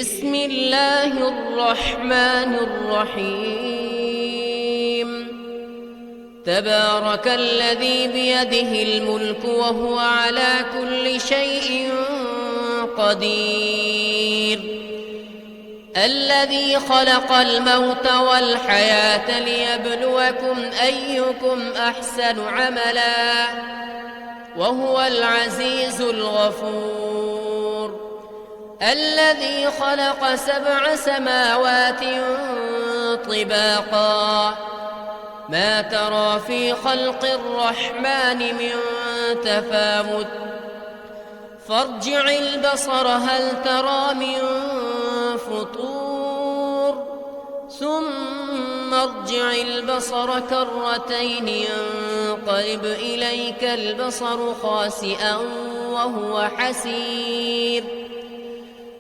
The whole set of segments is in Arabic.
بسم الله الرحمن الرحيم تبارك الذي بيده الملك وهو على كل شيء قدير الذي خلق الموت والحياة ليبلوكم أيكم أحسن عملا وهو العزيز الغفور الذي خلق 7 سماوات طباقا ما ترى في خلق الرحمن من تفاوت فارجع البصر هل ترى من فطور ثم ارجع البصر كرتين ينقلب إليك البصر خاسئا وهو حسير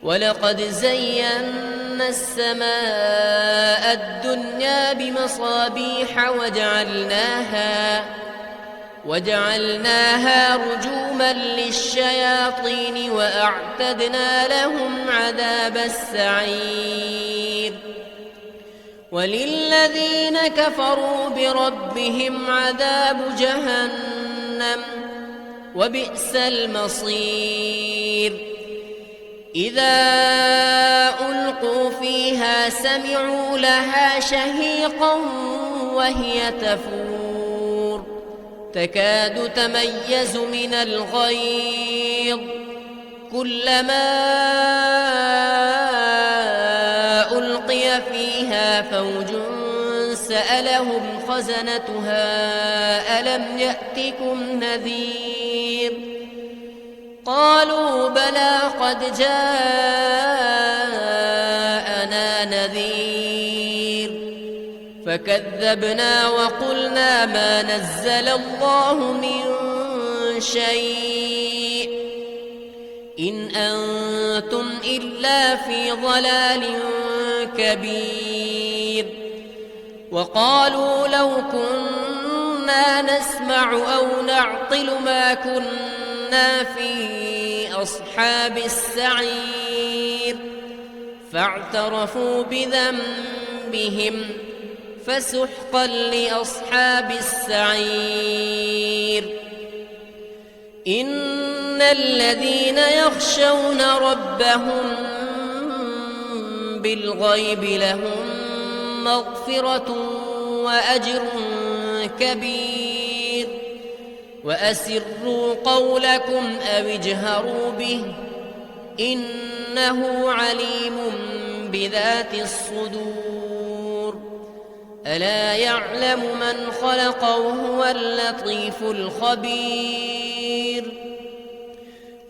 ولقد زينا السماء الدنيا بمصابيح وجعلناها رجوما للشياطين وأعتدنا لهم عذاب السعير وللذين كفروا بربهم عذاب جهنم وبئس المصير إذا ألقوا فيها سمعوا لها شهيقا وهي تفور تكاد تميز من الغيظ كلما ألقي فيها فوج سألهم خزنتها ألم يأتكم نذير قالوا بلى قد جاءنا نذير فكذبنا وقلنا ما نزل الله من شيء إن أنتم إلا في ضلال كبير وقالوا لو كنا نسمع أو نعقل ما كنا في أصحاب السعير فاعترفوا بذنبهم فسحقا لأصحاب السعير إن الذين يخشون ربهم بالغيب لهم مغفرة وأجر كبير وأسروا قولكم أو اجهروا به إنه عليم بذات الصدور ألا يعلم من خلق وهو اللطيف الخبير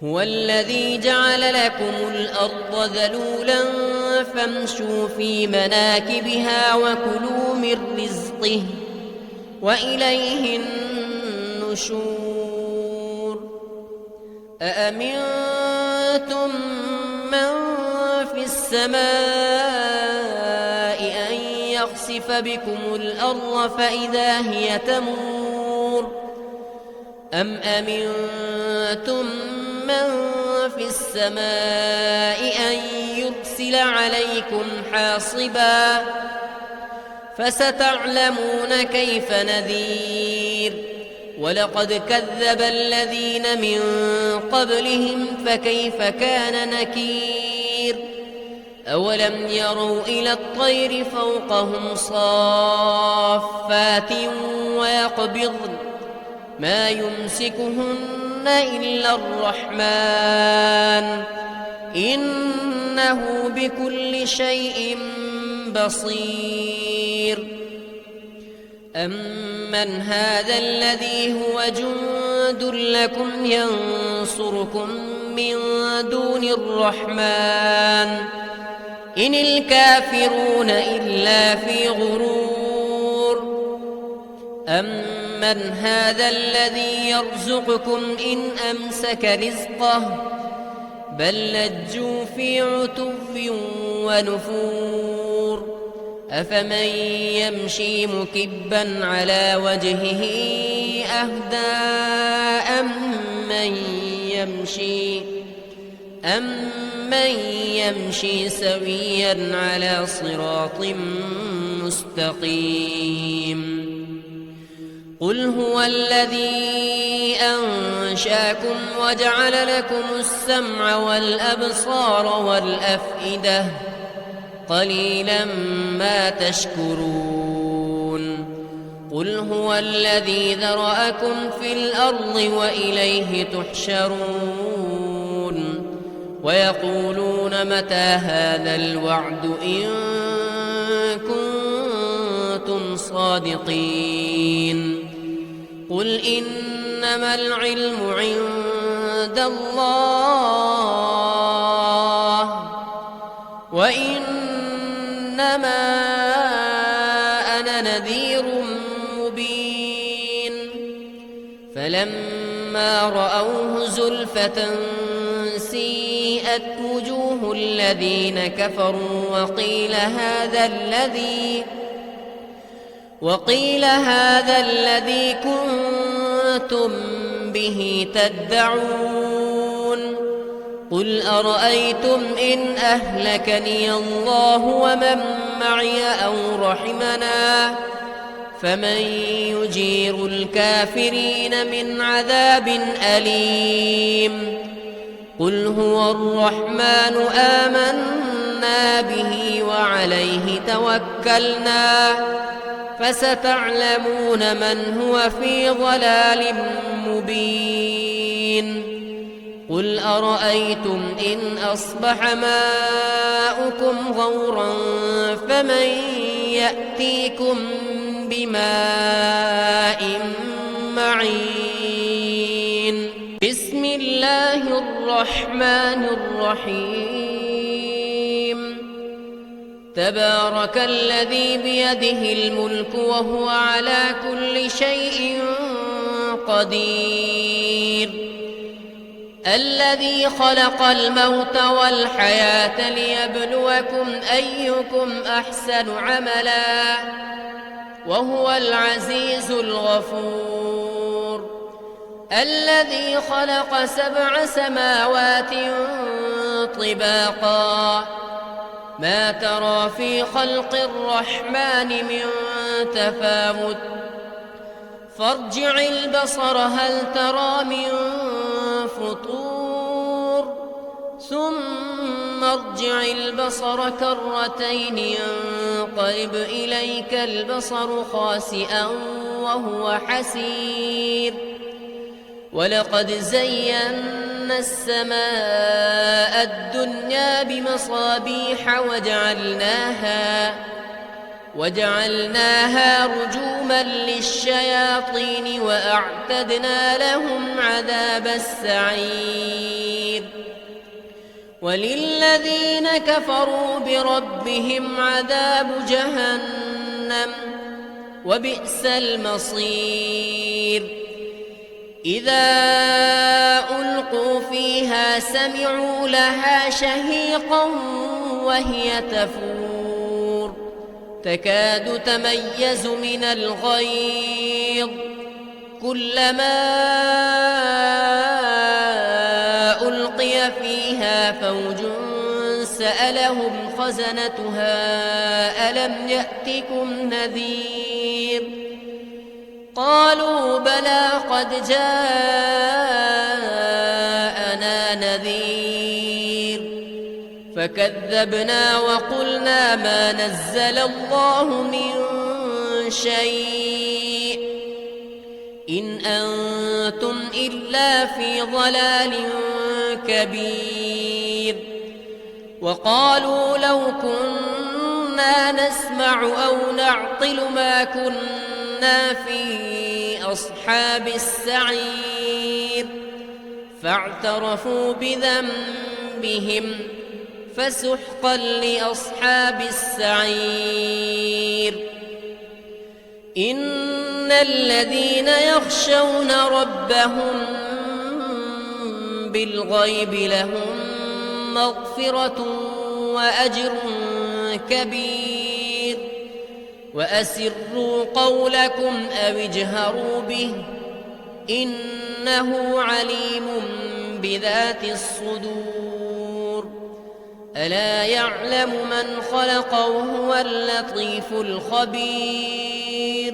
هو الذي جعل لكم الأرض ذلولا فامشوا في مناكبها وكلوا من رزقه وإليه النشور أأمنتم من في السماء أن يخسف بكم الأرض فإذا هي تمور أم أمنتم من في السماء أن يرسل عليكم حاصبا فستعلمون كيف نذير ولقد كذب الذين من قبلهم فكيف كان نكير أولم يروا إلى الطير فوقهم صافات ويقبضن ما يمسكهن إلا الرحمن إنه بكل شيء بصير أمن هذا الذي هو جند لكم ينصركم من دون الرحمن إن الكافرون إلا في غرور أمن هذا الذي يرزقكم إن أمسك رزقه بل لجوا في عتو ونفور أفمن يمشي مكبا على وجهه أهدى أم من يمشي أَمَّن يَمْشِي سَوِيًّا عَلَى صِرَاطٍ مُّسْتَقِيمٍ قُلْ هُوَ الَّذِي أَنشَأَكُمْ وَجَعَلَ لَكُمُ السَّمْعَ وَالْأَبْصَارَ وَالْأَفْئِدَةَ قَلِيلًا مَّا تَشْكُرُونَ قُلْ هُوَ الَّذِي ذَرَأَكُمْ فِي الْأَرْضِ وَإِلَيْهِ تُحْشَرُونَ وَيَقُولُونَ مَتَىٰ هَٰذَا الْوَعْدُ إِن كُنتُمْ صَادِقِينَ قُلْ إِنَّمَا الْعِلْمُ عِندَ اللَّهِ وَإِنَّمَا أَنَا نَذِيرٌ مُّبِينٌ فَلَمَّا رَأَوْهُ زُلْفَةً سِيئَتْ وُجُوهُ الَّذِينَ كَفَرُوا وَقِيلَ هَٰذَا الَّذِي كُنتُم بِهِ تَدَّعُونَ قُلْ أَرَأَيْتُمْ إِنْ أَهْلَكَنِيَ اللَّهُ وَمَن مَّعِيَ أَوْ رَحِمَنَا فَمَن يُجِيرُ الْكَافِرِينَ مِنْ عَذَابٍ أَلِيمٍ قُلْ هُوَ الرَّحْمَٰنُ آمَنَّا بِهِ وَعَلَيْهِ تَوَكَّلْنَا فَسَتَعْلَمُونَ مَنْ هُوَ فِي ضَلَالٍ مُّبِينٍ قُلْ أَرَأَيْتُمْ إِنْ أَصْبَحَ مَاؤُكُمْ غَوْرًا فَمَن يَأْتِيكُم بِمَاءٍ مَّعِينٍ بسم الله الرحمن الرحيم تبارك الذي بيده الملك وهو على كل شيء قدير الذي خلق الموت والحياة ليبلوكم أيكم أحسن عملا وهو العزيز الغفور الذي خلق 7 سماوات طباقا ما ترى في خلق الرحمن من تفاوت فارجع البصر هل ترى من فطور ثم ارجع البصر كرتين ينقلب إليك البصر خاسئا وهو حسير ولقد زينا السماء الدنيا بمصابيح وجعلناها رجوما للشياطين وأعتدنا لهم عذاب السعير وللذين كفروا بربهم عذاب جهنم وبئس المصير إذا ألقوا فيها سمعوا لها شهيقا وهي تفور تكاد تميز من الغيظ كلما ألقي فيها فوج سألهم خزنتها ألم يأتكم نذير قالوا بلى قد جاءنا نذير فكذبنا وقلنا ما نزل الله من شيء إن أنتم إلا في ضلال كبير وقالوا لو كنا نسمع أو نعقل ما كنا في أصحاب السعير فاعترفوا بذنبهم فسحقا لأصحاب السعير إن الذين يخشون ربهم بالغيب لهم مغفرة وأجر كبير وأسروا قولكم أو اجهروا به إنه عليم بذات الصدور ألا يعلم من خلق وهو اللطيف الخبير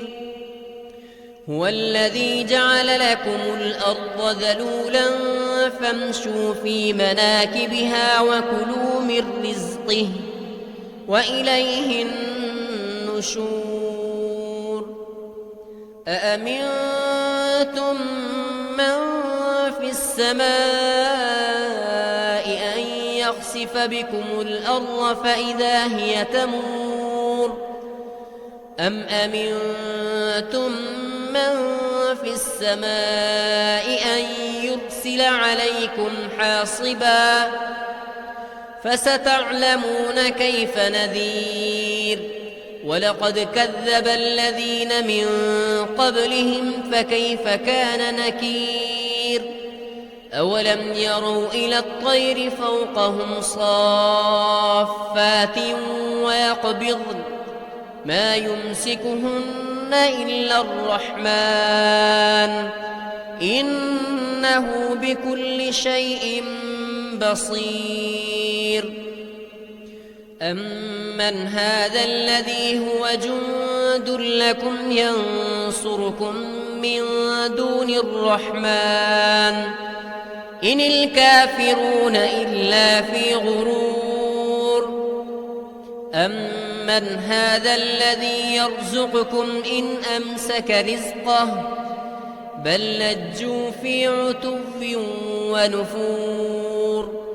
هو الذي جعل لكم الأرض ذلولا فامشوا في مناكبها وكلوا من رزقه وإليه النشور أأمنتم من في السماء أن يخسف بكم الأرض فإذا هي تمور أم أمنتم من في السماء أن يرسل عليكم حاصبا فستعلمون كيف نذير ولقد كذب الذين من قبلهم فكيف كان نكير أولم يروا إلى الطير فوقهم صافات ويقبضن ما يمسكهن إلا الرحمن إنه بكل شيء بصير أمن هذا الذي هو جند لكم ينصركم من دون الرحمن إن الكافرون إلا في غرور أمن هذا الذي يرزقكم إن أمسك رزقه بل لجوا في عتو ونفور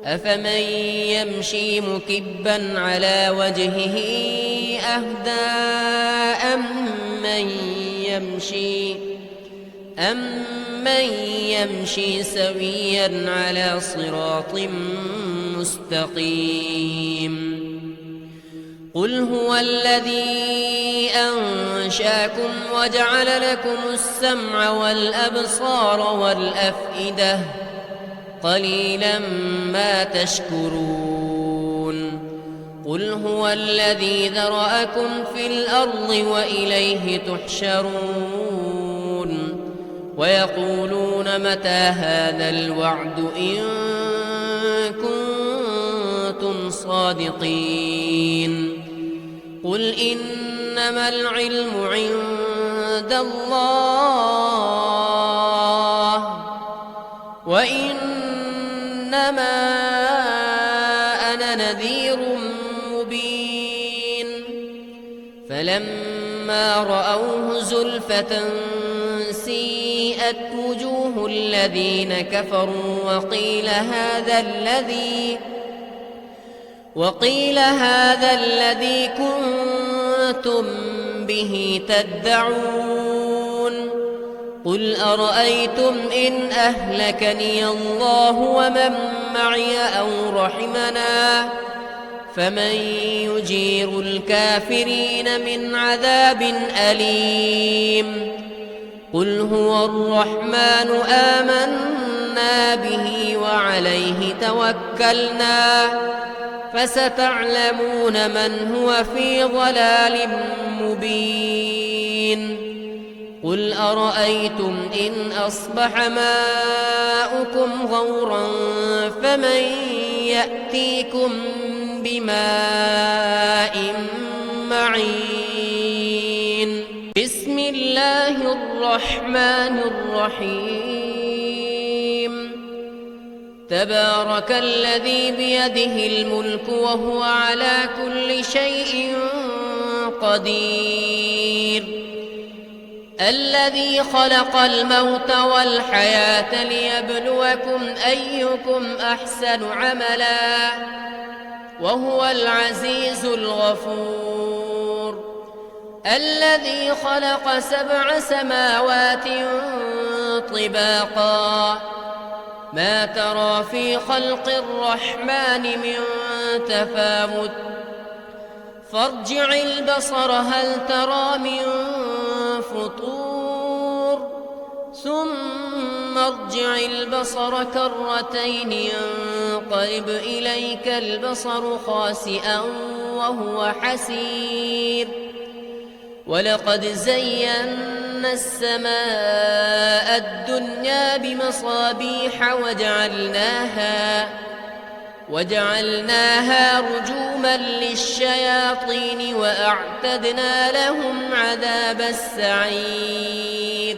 أفمن يمشي مكبا على وجهه أهدى أمن يمشي سويا على صراط مستقيم قل هو الذي أنشاكم وجعل لكم السمع والأبصار والأفئدة قليلا ما تشكرون قل هو الذي ذرأكم في الأرض وإليه تحشرون ويقولون متى هذا الوعد إن كنتم صادقين قل إنما العلم عند الله وإنما أنا نذير مبين فلما رأوه زلفة سيئت وجوه الذين كفروا وقيل هذا الذي كنتم به تدعون قل أرأيتم إن أهلكني الله ومن معي أو رحمنا فمن يجير الكافرين من عذاب أليم قل هو الرحمن آمنا به وعليه توكلنا فستعلمون من هو في ضلال مبين قل أرأيتم إن أصبح ماؤكم غورا فمن يأتيكم بماء معين بسم الله الرحمن الرحيم تبارك الذي بيده الملك وهو على كل شيء قدير الذي خلق الموت والحياة ليبلوكم أيكم أحسن عملا وهو العزيز الغفور الذي خلق 7 سماوات طباقا ما ترى في خلق الرحمن من تفاوت فارجع البصر هل ترى من فطور ثم ارجع البصر كرتين ينقلب إليك البصر خاسئا وهو حسير ولقد زينا السماء الدنيا بمصابيح وجعلناها رجوما للشياطين وأعتدنا لهم عذاب السعير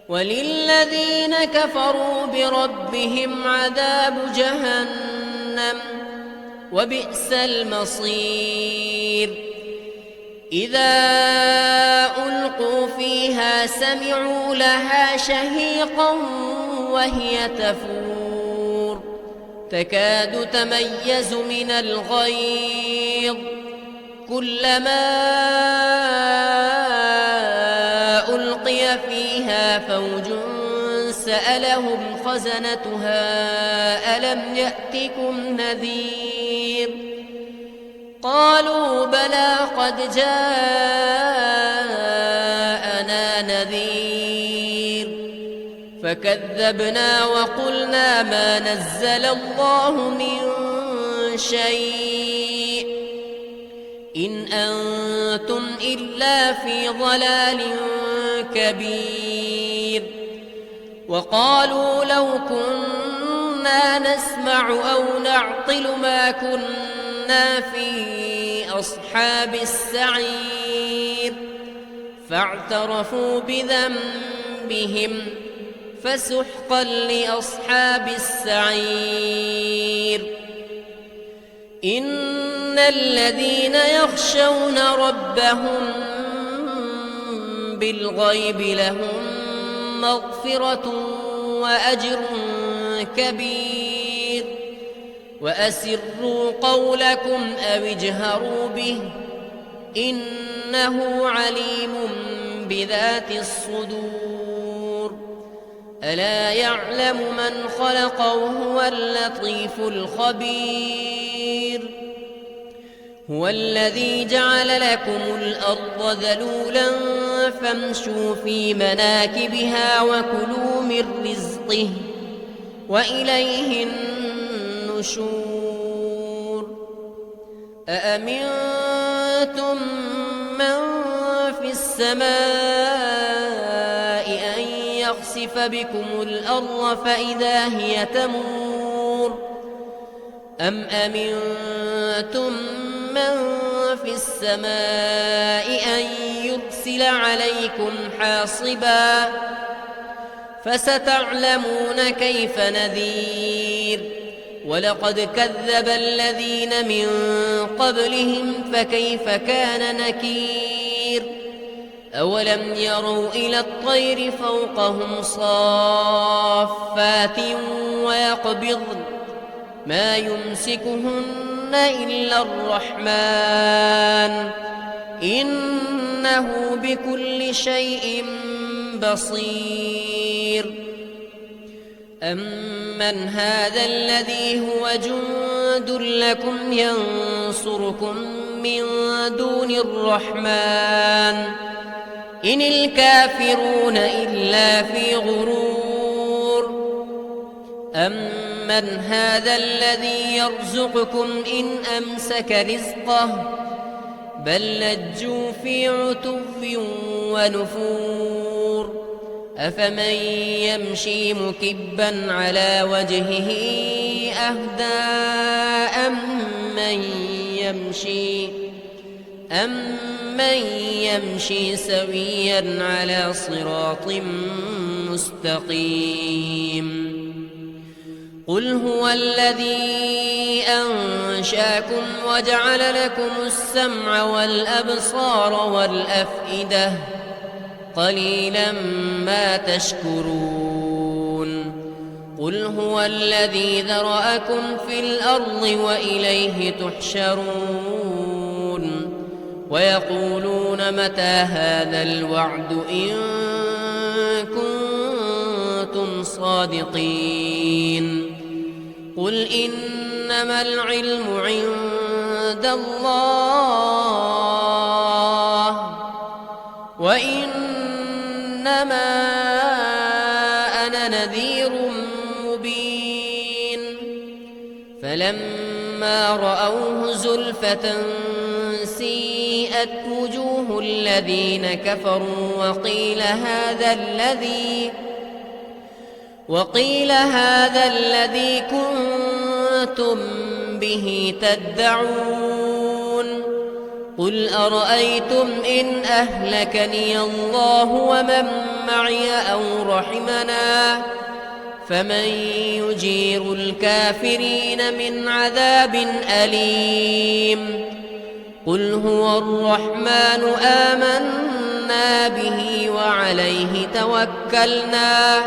وللذين كفروا بربهم عذاب جهنم وبئس المصير إذا ألقوا فيها سمعوا لها شهيقا وهي تفور تكاد تميز من الغيظ كلما ألقي فيها فوج سألهم خزنتها ألم يأتكم نذير قالوا بلى قد جاءنا نذير فكذبنا وقلنا ما نزل الله من شيء إن أنتم إلا في ضلال كبير وقالوا لو كنا نسمع أو نعقل ما كنا في أصحاب السعير فاعترفوا بذنبهم فسحقا لأصحاب السعير إن الذين يخشون ربهم بالغيب لهم مغفرة وأجر كبير وأسروا قولكم أو اجهروا به إنه عليم بذات الصدور ألا يعلم من خلق وهو اللطيف الخبير هو الذي جعل لكم الأرض ذلولا فامشوا في مناكبها وكلوا من رزقه وإليه النشور أأمنتم من في السماء أن يخسف بكم الأرض فإذا هي تمور أم أمنتم من في السماء أن يرسل عليكم حاصبا فستعلمون كيف نذير ولقد كذب الذين من قبلهم فكيف كان نكير أولم يروا إلى الطير فوقهم صافات ويقبضن ما يمسكهن إلا الرحمن إنه بكل شيء بصير أمن هذا الذي هو جند لكم ينصركم من دون الرحمن إن الكافرون إلا في غرور أمن هذا الذي يرزقكم إن أمسك رزقه بل لجوا في عتو ونفور أفمن يمشي مكبا على وجهه أهدى أمن يمشي سويا على صراط مستقيم قل هو الذي أنشاكم وجعل لكم السمع والأبصار والأفئدة قليلا ما تشكرون قل هو الذي ذرأكم في الأرض وإليه تحشرون ويقولون متى هذا الوعد إن كنتم صادقين قل إنما العلم عند الله وإنما أنا نذير مبين فلما رأوه زلفة سيئت وجوه الذين كفروا وقيل هذا الذي كنتم كنتم به تدعون قل أرأيتم إن أهلكني الله ومن معي أو رحمنا فمن يجير الكافرين من عذاب أليم قل هو الرحمن آمنا به وعليه توكلنا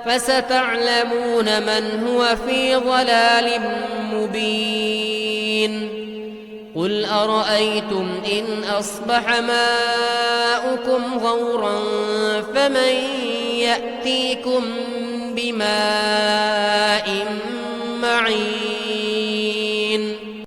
فستعلمون من هو في ضلال مبين قل أرأيتم إن أصبح ماؤكم غورا فمن يأتيكم بماء معين